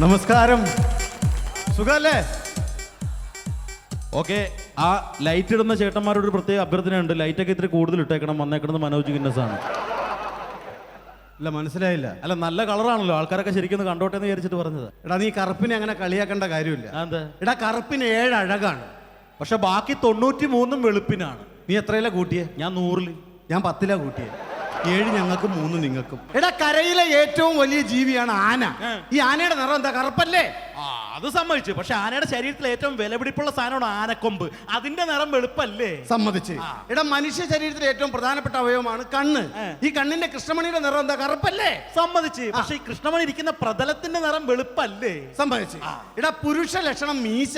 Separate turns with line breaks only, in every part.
നമസ്കാരം, സുഖല്ലേ?
ഓക്കെ, ആ ലൈറ്റ് ഇടുന്ന ചേട്ടന്മാരോട് ഒരു പ്രത്യേക അഭ്യർത്ഥനയുണ്ട്. ലൈറ്റൊക്കെ ഇത്തിരി കൂടുതൽ ഇട്ടേക്കണം. വന്നേക്കണത് മനോജ് ഗിന്നസ് ആണ്.
ഇല്ല, മനസ്സിലായില്ല.
അല്ല, നല്ല കളറാണല്ലോ, ആൾക്കാരൊക്കെ ശരിക്കും ഒന്ന് കണ്ടോട്ടെ എന്ന് വിചാരിച്ചിട്ട് പറഞ്ഞത്.
എടാ, നീ കറുപ്പിനെ അങ്ങനെ കളിയാക്കേണ്ട കാര്യമില്ല.
എന്താ?
എടാ, കറുപ്പിന് 7 അഴകാണ്,
പക്ഷെ ബാക്കി 93 വെളുപ്പിനാണ്.
നീ എത്രയിലാ കൂട്ടിയേ?
ഞാൻ 100-ല്.
ഞാൻ 10-ലാ കൂട്ടിയേ. 7 ഞങ്ങൾക്കും 3 നിങ്ങൾക്കും. എടാ, കരയിലെ ഏറ്റവും വലിയ ജീവിയാണ് ആന. ഈ ആനയുടെ നിറം എന്താ? കറുപ്പല്ലേ?
അത് സമ്മതിച്ചു. പക്ഷെ ആനയുടെ ശരീരത്തിൽ ഏറ്റവും വിലപിടിപ്പുള്ള സാധനമാണ് ആനക്കൊമ്പ്. അതിന്റെ നിറം വെളുപ്പല്ലേ?
സമ്മതിച്ച്. എടാ, മനുഷ്യ ശരീരത്തിൽ ഏറ്റവും പ്രധാനപ്പെട്ട അവയവമാണ് കണ്ണ്. ഈ കണ്ണിന്റെ കൃഷ്ണമണിയുടെ നിറം എന്താ? കറുപ്പല്ലേ?
സമ്മതിച്ച്. പക്ഷെ ഈ കൃഷ്ണമണി ഇരിക്കുന്ന പ്രതലത്തിന്റെ നിറം വെളുപ്പല്ലേ?
സമ്മതിച്ച്. എടാ, പുരുഷ ലക്ഷണം മീശ.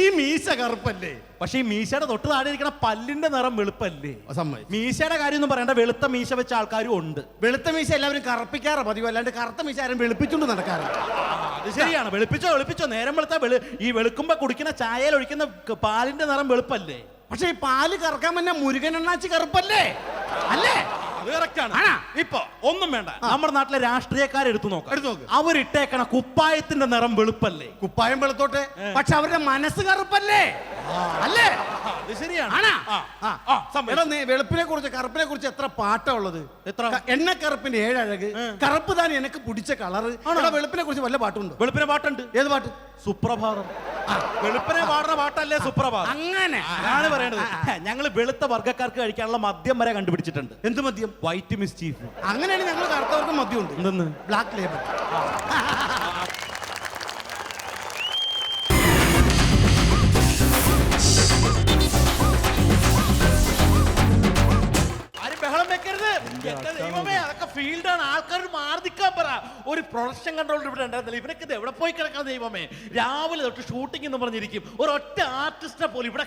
ഈ മീശ കറുപ്പല്ലേ?
പക്ഷെ ഈ മീശയുടെ തൊട്ട് താഴെ ഇരിക്കുന്ന പല്ലിന്റെ നിറം വെളുപ്പല്ലേ?
സമ്മതിച്ച്.
മീശയുടെ കാര്യം ഒന്നും പറയണ്ട, വെളുത്ത മീശ വെച്ച ആൾക്കാരും ഉണ്ട്.
വെളുത്ത മീശ എല്ലാവരും കറുപ്പിക്കാറ് പതിവ്, അല്ലാണ്ട് കറുത്ത മീശ ആരും വെളുപ്പിച്ചുകൊണ്ട് നടക്കാറില്ല.
അത് ശരിയാണ്. വെളുപ്പിച്ചോ. നേരം വെളുത്ത ഈ വെളുക്കുമ്പോ കുടിക്കുന്ന ചായയിൽ ഒഴിക്കുന്ന പാലിന്റെ നിറം വെളുപ്പല്ലേ?
പക്ഷെ ഈ പാല് കറക്കാൻ തന്നെ മുരുകൻ എണ്ണാച്ചി കറുപ്പല്ലേ? അല്ലേ?
അത് കറക്റ്റാണ്. ഇപ്പൊ ഒന്നും വേണ്ട, നമ്മുടെ നാട്ടിലെ രാഷ്ട്രീയക്കാരെ എടുത്തു നോക്ക്. അവരിട്ടേക്കണ കുപ്പായത്തിന്റെ നിറം വെളുപ്പല്ലേ?
കുപ്പായം വെളുത്തോട്ടെ, പക്ഷെ അവരുടെ മനസ്സ് കറുപ്പല്ലേ? അല്ലേ?
അത് ശരിയാണ്.
വെളുപ്പിനെ കുറിച്ച് കറുപ്പിനെ കുറിച്ച് എത്ര പാട്ടാ ഉള്ളത്?
എത്ര?
എണ്ണക്കറുപ്പിന്റെ 7 അഴക്, കറുപ്പ് താൻ എനിക്ക് പിടിച്ച കളറ്. വെളുപ്പിനെ കുറിച്ച് വല്ല പാട്ടുണ്ടോ?
വെളുപ്പിനെ പാട്ടുണ്ട്.
ഏത് പാട്ട്?
സുപ്രഭാതം. വെളുപ്പിനെ പാടുന്ന പാട്ടല്ലേ സുപ്രഭാതം?
അങ്ങനെ
ആണ് പറയണത്. ഞങ്ങൾ വെളുത്ത വർഗ്ഗക്കാർക്ക് കഴിക്കാനുള്ള മദ്യം വരെ കണ്ടുപിടിച്ചിട്ടുണ്ട്.
എന്ത് മദ്യം?
White mischief.
അങ്ങനെയാണ് ഞങ്ങൾ കറുത്തവർക്ക് മദ്യമുണ്ട്.
എന്തെന്ന്?
Black label.
ബഹളം വെക്കരുത്. എന്റെ ദൈവമേ, അതൊക്കെ ഫീൽഡാണ്. ആൾക്കാർ മാർദിക്കാൻ പറ. ഒരു പ്രൊഡക്ഷൻ കൺട്രോളർ ഇവിടെ ഉണ്ടായിരുന്നില്ല. ഇവനൊക്കെ ഇത് എവിടെ പോയി കിടക്കണം ദൈവമേ? രാവിലെ തൊട്ട് ഷൂട്ടിംഗ് എന്ന് പറഞ്ഞിരിക്കും. ഒരൊറ്റ ആർട്ടിസ്റ്റിനെ പോലും ഇവിടെ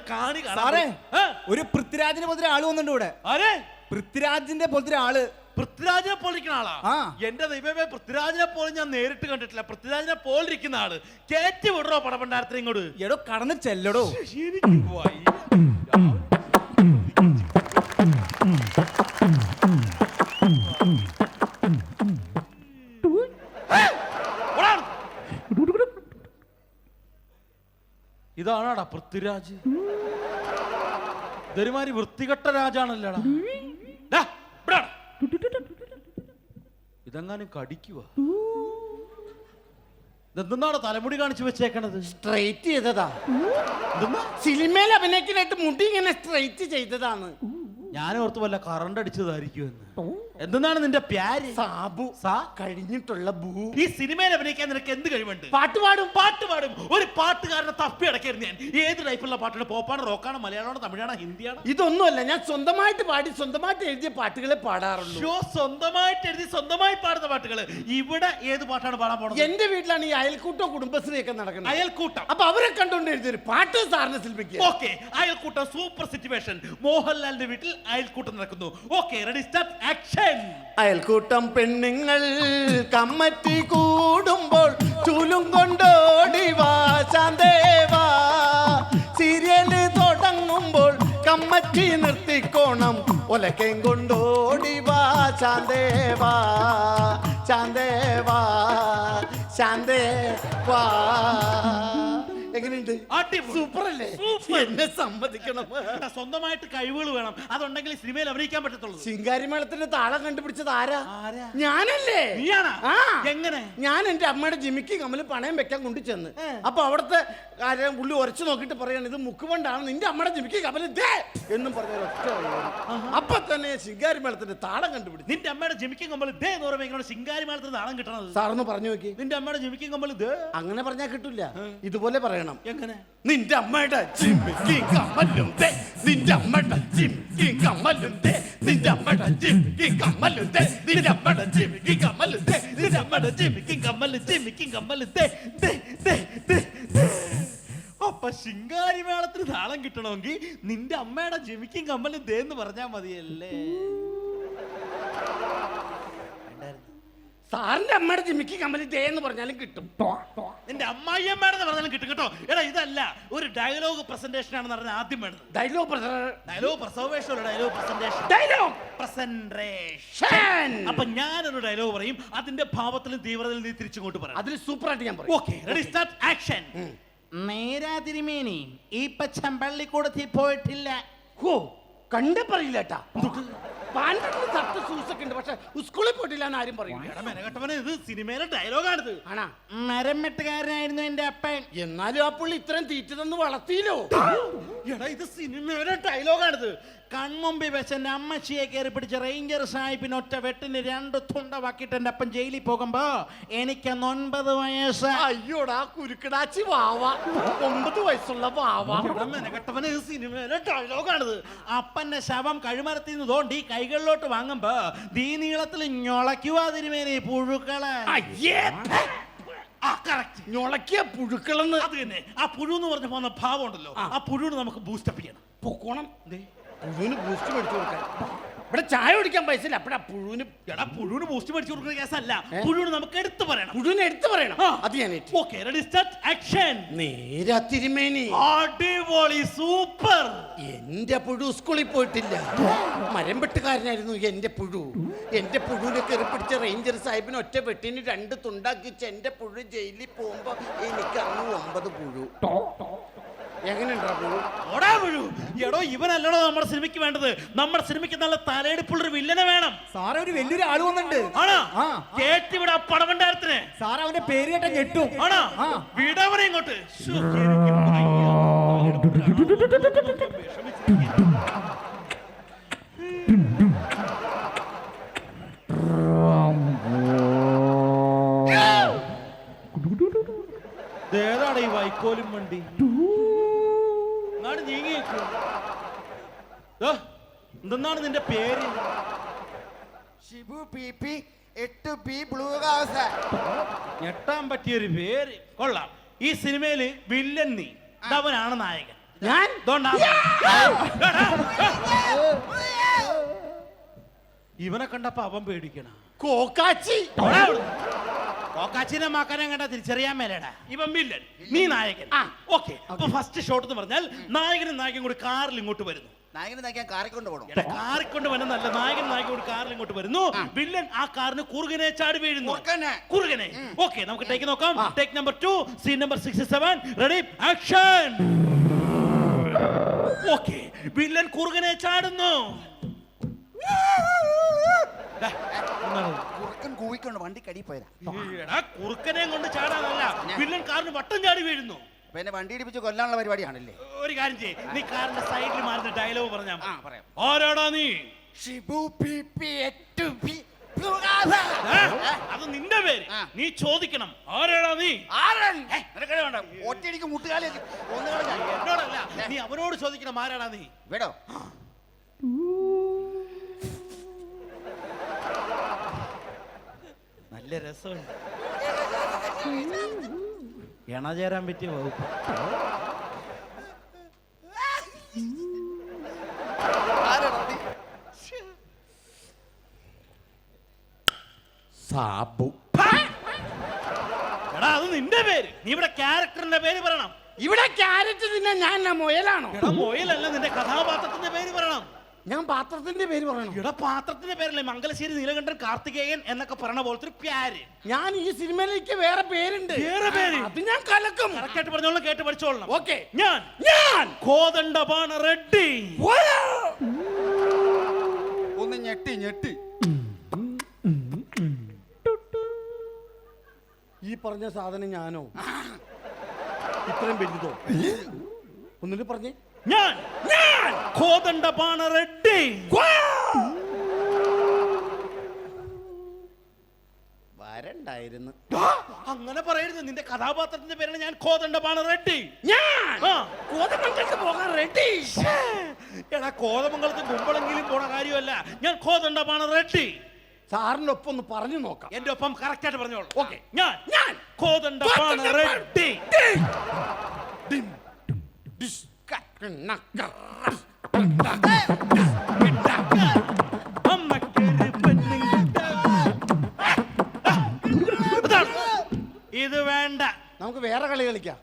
ഒരു പൃഥ്വിരാജിനെ പോലത്തെ ആള് വന്നിട്ടുണ്ട് ഇവിടെ.
ആരെ?
പൃഥ്വിരാജിന്റെ പോലത്തെ ആള്.
പൃഥ്വിരാജിനെ പോലിരിക്കുന്ന ആളാ? എന്റെ ദൈവമേ, പൃഥ്വിരാജിനെ പോലും ഞാൻ നേരിട്ട് കണ്ടിട്ടില്ല. പൃഥ്വിരാജിനെ പോലിരിക്കുന്ന ആള് കേറ്റി വിടറോ പടപണ്ടാരത്തിന് ഇങ്ങോട്ട്?
എടോ, കടന്ന് ചെല്ലടോ.
ഇതാണാടാ പൃഥ്വിരാജ്? ഇതൊരുമാതിരി വൃത്തികെട്ട രാജാണല്ലോടാ. ഇതെങ്ങാനും കടിക്കുക. ഇതെന്താണ് തലമുടി കാണിച്ചു വെച്ചേക്കണത്?
സ്ട്രൈറ്റ് ചെയ്തതാ. സിനിമയിൽ അഭിനയിക്കാനായിട്ട് മുടി ഇങ്ങനെ സ്ട്രൈറ്റ് ചെയ്തതാണ്.
ഞാനോർത്ത് വല്ല കറണ്ട് അടിച്ചതായിരിക്കുമെന്ന്. എന്താണ് നിന്റെ പ്യാര്?
സാബു. കഴിഞ്ഞിട്ടുള്ള ബൂ.
ഈ സിനിമയിൽ അഭിനയിക്കാൻ നിനക്ക് എന്ത് കഴിവുണ്ട്?
പാട്ട് പാടും.
ഒരു പാട്ടുകാരനെ തപ്പി അടക്കായിരുന്നു ഞാൻ. ഏത് ടൈപ്പുള്ള പാട്ടാണ്? പോപ്പാണ്, റോക്കാണ്, മലയാളമാണോ, തമിഴാണോ, ഹിന്ദിയാണോ?
ഇതൊന്നുമല്ല, ഞാൻ സ്വന്തമായിട്ട് പാടി സ്വന്തമായിട്ട് എഴുതിയ പാട്ടുകളെ പാടാറുള്ളൂ.
സ്വന്തമായിട്ട് എഴുതി സ്വന്തമായി പാടുന്ന പാട്ടുകൾ. ഇവിടെ ഏത് പാട്ടാണ് പാടാൻ പോണത്?
എന്റെ വീട്ടിലാണ് ഈ അയൽക്കൂട്ടം കുടുംബശ്രീ ഒക്കെ നടക്കുന്നത്.
അയൽക്കൂട്ടം.
അപ്പൊ അവരെ കണ്ടുകൊണ്ട് എഴുതിയൊരു പാട്ട് സാറിന് ശില്പിക്കുക.
ഓക്കെ, അയൽക്കൂട്ടം സൂപ്പർ സിറ്റുവേഷൻ. മോഹൻലാലിന്റെ വീട്ടിൽ അയൽക്കൂട്ടം നടക്കുന്നു. Okay, ready, start, action.
അയൽക്കൂട്ടം പെണ്ണുങ്ങൾ കമ്മറ്റി കൂടുമ്പോൾ ചൂലും കൊണ്ടോടി വാ ശാന്തേവാ. സീരിയല് തുടങ്ങുമ്പോൾ കമ്മറ്റി നിർത്തിക്കോണം. ഒലക്കയും കൊണ്ടോടി വാ ശാന്തേവാ. ശാന്തേവാ, ശാന്തേവാ. എങ്ങനെയുണ്ട്? സൂപ്പർ അല്ലേ? എന്നെ സമ്മതിക്കണം.
സ്വന്തമായിട്ട് കഴിവുകൾ വേണം. അതുണ്ടെങ്കിൽ സിനിമയിൽ അഭിനയിക്കാൻ പറ്റത്തുള്ളൂ.
ശിങ്കാരിമേളത്തിന്റെ താളം കണ്ടുപിടിച്ചത് ആരാ? ഞാനല്ലേ?
എങ്ങനെ?
ഞാൻ എന്റെ അമ്മയുടെ ജിമിക്ക് കമ്മല് പണയം വെക്കാൻ കൊണ്ടു ചെന്ന്. അപ്പൊ അവിടുത്തെ കാര്യം പുള്ളി ഉരച്ചു നോക്കിട്ട് പറയാണ്, ഇത് മുക്കുകൊണ്ടാണ് നിന്റെ അമ്മയുടെ ജിമിക്ക് കമ്മല് എന്നും പറഞ്ഞ ഒറ്റ. അപ്പൊ തന്നെ ശിങ്കാരിമേളത്തിന്റെ താളം കണ്ടുപിടിച്ചു.
നിന്റെ അമ്മയുടെ ജിമിക്കും കമ്മല് ദേ എന്ന് പറയുമ്പോൾ ശിങ്കാരിമേളത്തിന് താളം കിട്ടണത്?
സാറൊന്ന് പറഞ്ഞു നോക്കി.
നിന്റെ അമ്മയുടെ ജിമിക്കും കമ്മല് ദേ
അങ്ങനെ പറഞ്ഞാൽ കിട്ടില്ല. ഇതുപോലെ പറയണം.
എങ്ങനെ?
നിന്റെ അമ്മയുടെ ജിമിക്ക് കമ്മലും ദേ, നിന്റെ അമ്മയുടെ ജിമിക്ക് കമ്മലും ദേ, നിന്റെ അമ്മയുടെ ജിമിക്ക് കമ്മലും ദേ, നിന്റെ അമ്മയുടെ ജിമിക്ക് കമ്മലും ദേ, നിന്റെ അമ്മയുടെ ജിമിക്ക് കമ്മലും ദേ.
അപ്പൊ ശിങ്കാരിമേളത്തിന് താളം കിട്ടണമെങ്കിൽ നിന്റെ അമ്മയുടെ ജിമിക്കും കമ്മലും ദേ എന്ന് പറഞ്ഞാ മതിയല്ലേ?
സാറിന്റെ അമ്മയുടെ ജിമിക്ക് കമ്മലും ദേ എന്ന് പറഞ്ഞാലും കിട്ടും.
നിന്റെ അമ്മായിയമ്മയാണെന്ന് പറഞ്ഞാലും കിട്ടും കേട്ടോ. എടാ ഇതല്ല, ഒരു ഡയലോഗ് പ്രസന്റേഷൻ ആണെന്ന് പറഞ്ഞാൽ ആദ്യം വേണ്ടത്.
Dialogue
dialogue presentation, dialogue presentation,
dialogue
presentation. അപ്പൊ ഞാനൊരു ഡയലോഗ് പറയും, അതിന്റെ ഭാവത്തിലും തീവ്രതയിലും നീ തിരിച്ചിങ്ങോട്ട് പറ.
അതിൽ സൂപ്പറായിട്ട് ഞാൻ പറയും.
Okay, ready, start, action. നേരാ തിരുമേനി ഈ പച്ചമ്പള്ളിക്കൂടത്തിൽ പോയിട്ടില്ല.
ഹോ കണ്ടേ പറയില്ല ഏട്ടാ. പാൻപെട്ടിന് തട്ട് സൂസൊക്കെ ഉണ്ട്, പക്ഷെ സ്കൂളിൽ പോയിട്ടില്ല എന്ന് ആരും പറയും.
മെനകെട്ടവനെ, ഇത് സിനിമയിലെ ഡയലോഗാണിത്.
ആണാ?
മരം വെട്ടുകാരനായിരുന്നു എന്റെ അപ്പൻ.
എന്നാലും ആ പുള്ളി ഇത്രയും തീറ്റ തന്ന് വളർത്തിയില്ലോ.
എടാ ഇത് സിനിമയുടെ ഡയലോഗാണിത്. കൺമുമ്പിൽ വെച്ച് എന്റെ അമ്മച്ചിയെ കയറി പിടിച്ച റേഞ്ചർ സാഹിബിന് ഒറ്റ വെട്ടിന് 2 തുണ്ടവാക്കിയിട്ട് എന്റെ അപ്പൻ ജയിലിൽ പോകുമ്പോ എനിക്ക് 9 വയസ്സ്.
അയ്യോടാ കുരുക്കടാച്ചി വാവ, 9 വയസ്സുള്ള വാവ.
മെനകെട്ടവന്, ഇത് സിനിമയിലെ ഡയലോഗാണിത്. അപ്പന്റെ ശവം കഴുമരത്തിൽ നിന്ന് തോണ്ടി കൈകളിലോട്ട് വാങ്ങുമ്പോ ദീ നീളത്തിൽ ഞൊളയ്ക്കുവാ തിരുമേനി പുഴുക്കളെ.
ഞൊളക്കിയ പുഴുക്കളെന്ന്.
അത് തന്നെ, ആ പുഴു എന്ന് പറഞ്ഞ പോകുന്ന ഭാവം ഉണ്ടല്ലോ, ആ പുഴുവിന് നമുക്ക് ബൂസ്റ്റപ്പ് ചെയ്യണം.
പൊക്കോണം. പുഴുവിന് ബൂസ്റ്റ് മേടിച്ചു കൊടുക്കാൻ. ഇവിടെ ചായ കുടിക്കാൻ പൈസ ഇല്ല. അപ്പഴാ പുഴുവിന്.
എടാ പുഴുവിന് ബൂസ്റ്റ് മേടിച്ചു കൊടുക്കുന്ന കേസല്ല, പുഴുവിന് നമുക്ക് എടുത്തു പറയണം.
പുഴുവിനെ എടുത്തു പറയണം. അത് ഞാൻ ഏറ്റു.
Okay, ready, start, action.
നേരാ തിരുമേനി.
അടിപൊളി, സൂപ്പർ.
എന്റെ പുഴു സ്കൂളിൽ പോയിട്ടില്ല. മരം വെട്ടുകാരനായിരുന്നു എന്റെ പുഴു. എന്റെ പുഴുവിനെ കയറി പിടിച്ച റേഞ്ചർ സാഹിബിന് ഒറ്റ വെട്ടിന് 2 തുണ്ടാക്കിച്ച് എന്റെ പുഴു ജയിലിൽ പോകുമ്പോ എനിക്ക് അന്ന് 9 പുഴു. എങ്ങനെയുണ്ടാ പുഴു?
ഓടാ പുഴു. എടോ ഇവനല്ലടോ നമ്മുടെ സിനിമയ്ക്ക് വേണ്ടത്. നമ്മുടെ സിനിമയ്ക്ക് നല്ല തലയെടുപ്പുള്ളൊരു വില്ലനെ വേണം.
സാറേ ഒരു വലിയൊരു ആള് വന്നിട്ടുണ്ട്.
ആണോ? കേട്ടിവിടെ പടവണ്ടാരത്തിന്.
സാറ് അവന്റെ പേര് കേട്ട ഞെട്ടും.
ആണോ? വിടവനെ ഇങ്ങോട്ട്. ഏതാണ് ഈ വൈക്കോലും വണ്ടി? എന്തെന്നാണ് നിന്റെ പേര്?
Shibu PP 8B blue house.
ഞെട്ടാൻ പറ്റിയൊരു പേര്. കൊള്ളാം. ഈ സിനിമയില് വില്ലൻ നീ, അവനാണ് നായകൻ.
ഞാൻ
ഇവനെ കണ്ടപ്പോ അവൻ പേടിക്കണ.
കോക്കാച്ചി.
കോക്കാച്ചിനെ മാക്കാനെ കണ്ടാ തിരിച്ചറിയാൻ മേലേടാ. ഇവൻ വില്ലൻ, നീ നായകൻ. ഓക്കെ, അപ്പൊ ഫസ്റ്റ് ഷോട്ട് എന്ന് പറഞ്ഞാൽ നായകനും നായകൻ കൂടി കാറിൽ ഇങ്ങോട്ട് വരുന്നു.
നായകനെ നായകൻ കാറിക്കൊണ്ട് പോകണം.
കാറിക്കൊണ്ട് വരുന്നല്ല, നായകൻ നായകൻ കൂടി കാറിൽ ഇങ്ങോട്ട് വരുന്നു. വില്ലൻ ആ കാറിന് കുറുകനെ ചാടി വീഴുന്നു. കുറുകനെ. ഓക്കെ, നമുക്ക് ടേക്ക് നോക്കാം. Take number 2, scene number 67. Ready, action. Okay, villain കുറുകനെ ചാടുന്നു.
കുറുക്കൻ കൂവിക്കൊണ്ട് വണ്ടി കടി പോയതാ.
കുറുക്കനെ കൊണ്ട് ചാടാനല്ല, വില്ലൻ കാറിന് വട്ടം ചാടി വീഴുന്നു.
പിന്നെ വണ്ടി ഇടിപ്പിച്ച് കൊല്ലാനുള്ള പരിപാടിയാണല്ലേ.
ഒരു കാര്യം ചെയ്യ്, നീ കാറിന്റെ സൈഡിൽ മാറുന്ന ഡയലോഗ് പറഞ്ഞാ.
പറയാം.
ആരാടാ നീ?
Shibu PP 8B blue
house. അത് നിന്റെ പേര്, നീ ചോദിക്കണം. ആരാടാ നീ?
ഒറ്റയടിക്ക് മുട്ടുകാലി
എന്നോടല്ല, നീ അവനോട് ചോദിക്കണം. ആരാടാ നീ?
വേടോ
നല്ല രസമുണ്ട്. എണചേരാൻ പറ്റിയ വകുപ്പ്.
സാബു.
എടാ അത് നിന്റെ പേര്, നീ ഇവിടെ ക്യാരക്ടറിന്റെ പേര് പറയണം.
ഇവിടെ ക്യാരറ്റ് തിന്നാ ഞാൻ മൊയലാണോ?
എടാ മൊയിലല്ല, നിന്റെ കഥാപാത്രത്തിന്റെ പേര് പറയണം.
ഞാൻ പാത്രത്തിന്റെ പേര് പറയണം.
ഇവിടെ പാത്രത്തിന്റെ പേരല്ലേ മംഗലശ്ശേരി നീലകണ്ഠൻ കാർത്തികേയൻ എന്നൊക്കെ പറഞ്ഞ പോലത്തെ ഒരു പേര്.
ഞാൻ ഈ സിനിമയിലേക്ക് വേറെ പേരുണ്ട്.
വേറെ പേര്?
അത് ഞാൻ കലക്കും.
കറക്റ്റായിട്ട് പറഞ്ഞോളാം, കേട്ട് പഠിച്ചോളണം.
ഓക്കെ.
ഞാൻ കോദണ്ഡപാണ റെഡ്ഡി.
ഒന്ന് ഞെട്ടി
ഈ പറഞ്ഞ സാധനം ഞാനോ? ഇത്രയും വലുതോ? ഒന്നിട്ട് പറഞ്ഞേ.
ഞാൻ കോദണ്ഡപാണ റെഡ്ഡി.
വരണ്ടായിരുന്നു.
അങ്ങനെ പറയരുത്. നിന്റെ കഥാപാത്രത്തിന്റെ പേരാണ് ഞാൻ കോദണ്ഡപാണ റെഡ്ഡി.
ഞാൻ കോതമംഗലത്ത് പോകാൻ റെഡി.
എടാ കോതമംഗലത്ത് കുമ്പളെങ്കിലും പോണ കാര്യമല്ല, ഞാൻ കോദണ്ഡപാണ റെഡ്ഡി.
സാറിന്റെ ഒപ്പം ഒന്ന് പറഞ്ഞു നോക്കാം.
എന്റെ ഒപ്പം കറക്റ്റ് ആയിട്ട് പറഞ്ഞോളൂ.
ഓക്കെ.
ഞാൻ കോദണ്ഡപാണ റെഡ്ഡി. ഇത് വേണ്ട.
നമുക്ക് വേറെ കളി കളിക്കാം.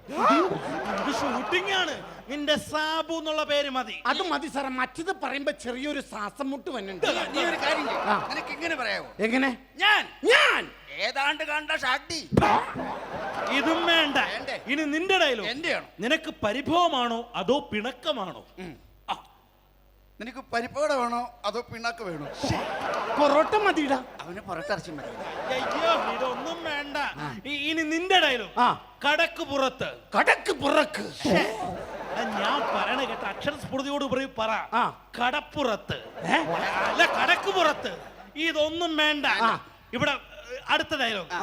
ഇത് ഷൂട്ടിംഗ് ആണ്. നിന്റെ സാബു എന്നുള്ള പേര് മതി.
അത് മതി സാറേ. മറ്റത് പറയുമ്പോ ചെറിയൊരു ശ്വാസം മുട്ട് വന്നുണ്ട്.
നീ ഒരു കാര്യം ചെയ്യ്.
ആ.
നിനക്ക് ഇങ്ങനെ പറയാവോ?
എങ്ങനെ?
ഞാൻ
ഞാൻ
ഏതാണ്ട് കണ്ട ഷാട്ടി.
ഇതും വേണ്ട.
വേണ്ടേ?
ഇനി നിന്റെ ഡയലോഗ്.
എന്റെയാണോ?
നിനക്ക് പരിഭവമാണോ അതോ പിണക്കമാണോ?
നിനക്ക് പരിപ്പോട വേണോ അതോ പിണ്ണാക്ക് വേണോ?
പൊറോട്ട മതിടാ.
അവന് പുറത്തിറച്ചി മതി.
അയ്യോ ഇതൊന്നും വേണ്ട. ഇനി നിന്റെ ഡയലോഗ്.
ആ.
കടക്ക് പുറത്ത്.
കടക്ക് പുറക്ക്.
ഞാൻ പറയണ കേട്ട അക്ഷരസ്ഫുടതയോട് പറ.
ആ.
കടപ്പുറത്ത്. അല്ല കടക്ക് പുറത്ത്. ഇതൊന്നും വേണ്ട. ഇവിടെ അടുത്ത ഡയലോഗ്.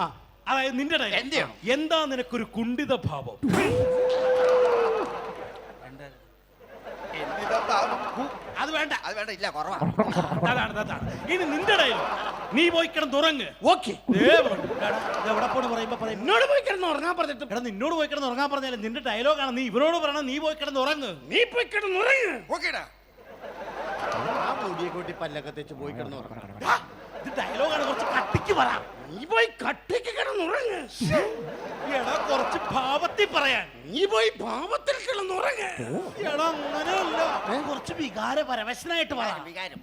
അതായത് നിന്റെ ഡയലോഗ്.
എന്റെയാണോ?
എന്താ നിനക്കൊരു കുണ്ഠിത ഭാവം? അത് വേണ്ട.
അത് വേണ്ട, ഇല്ല കുറവാ.
അതാണ്. ഇനി നിന്റെ ഡയലോഗ്. നീ പോയി കിടന്നുറങ്ങ്.
ഓക്കെ.
എവിടെ പോണ് പറയുമ്പോ പറയും
എന്നോട് പോയി കിടന്ന് ഉറങ്ങാൻ പറഞ്ഞിട്ട്
എടാ നിന്നോട് പോയി കിടന്ന് ഉറങ്ങാൻ പറഞ്ഞാലും നിന്റെ ഡയലോഗാണ്. നീ ഇവരോട് പറയണം നീ പോയി കിടന്ന് ഉറങ്ങ്.
നീ പോയി കിടന്ന് ഉറങ്ങ്.
ഓക്കേടാ.
ആ മുടിയെ കൂട്ടി പല്ലൊക്കെ തെച്ച് പോയി കിടന്ന് ഉറങ്ങണം.
ഇത് ഡയലോഗാണ്. കുറച്ച് കട്ടിക്ക് പറ.
നീ പോയി കട്ടിക്ക് കിടന്നുറങ്ങ്.
എടാ കുറച്ച് ഭാവത്തിൽ പറയാൻ.
നീ പോയി പാവത്തിൽ കിടന്നുറങ്ങ്.
എടാ അങ്ങനെയല്ല. കുറച്ച് വികാര പരവശനായിട്ട് പറ.
വികാരം.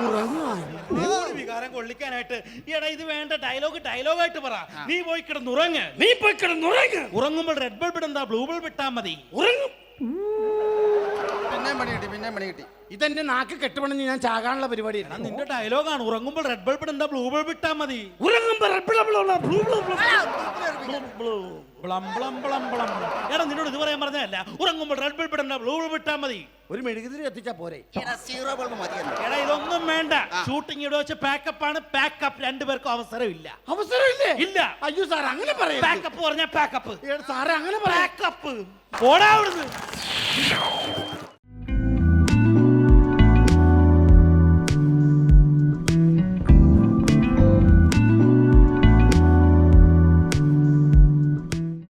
ഉറങ്ങാൻ
നിന്നോട് വികാരം കൊള്ളിക്കാനായിട്ട് എടാ ഇത് വേണ്ട. ഡയലോഗായിട്ട് പറ. നീ പോയി കിടന്നുറങ്ങ്.
നീ പോയി കിടന്നുറങ്ങ്.
ഉറങ്ങുമ്പോൾ റെഡ് ബൾബ് ഇടണ്ട ബ്ലൂ ബൾബ് ഇട്ടാ മതി.
ഉറങ്ങും.
പിന്നെ മണി കിട്ടി.
ഇതെന്റെ നാക്ക് കെട്ടുപണിഞ്ഞ് ഞാൻ ചാകാനുള്ള പരിപാടി.
എടാ നിന്റെ ഡയലോഗാണ്. ഉറങ്ങുമ്പോൾ റെഡ് ബൾബ് ഇടണ്ട ബ്ലൂ ബൾബ് ഇട്ടാ മതി.
ഉറങ്ങുമ്പോ
ബ്ലം ബ്ലം ബ്ലം ബ്ലം. എടാ നിന്നോട് ഇത് പറയാൻ പറഞ്ഞതല്ല. ഉറങ്ങുമ്പോൾ റെഡ് ബൾബ് ഇടണ്ട ബ്ലൂ ബൾബ് ഇട്ടാ മതി.
ഒരു മെഴുകുതിരി എത്തിച്ചാ പോരെ.
സീറോ ബൾബ് മതിയെന്ന്.
എടാ ഇതൊന്നും വേണ്ട. ഷൂട്ടിംഗ് ഇവിടെ വെച്ച് പാക്കപ്പ് ആണ്. പാക്കപ്പ് രണ്ടുപേർക്കും അവസരമില്ല.
അവസരമില്ലേ?
ഇല്ല.
അയ്യോ സാർ അങ്ങനെ പറയാം.
പാക്കപ്പ് പറഞ്ഞ പാക്കപ്പ്.
സാറേ അങ്ങനെ പറയാം.
പാക്കപ്പ്. പോടാ അവിടുന്ന്.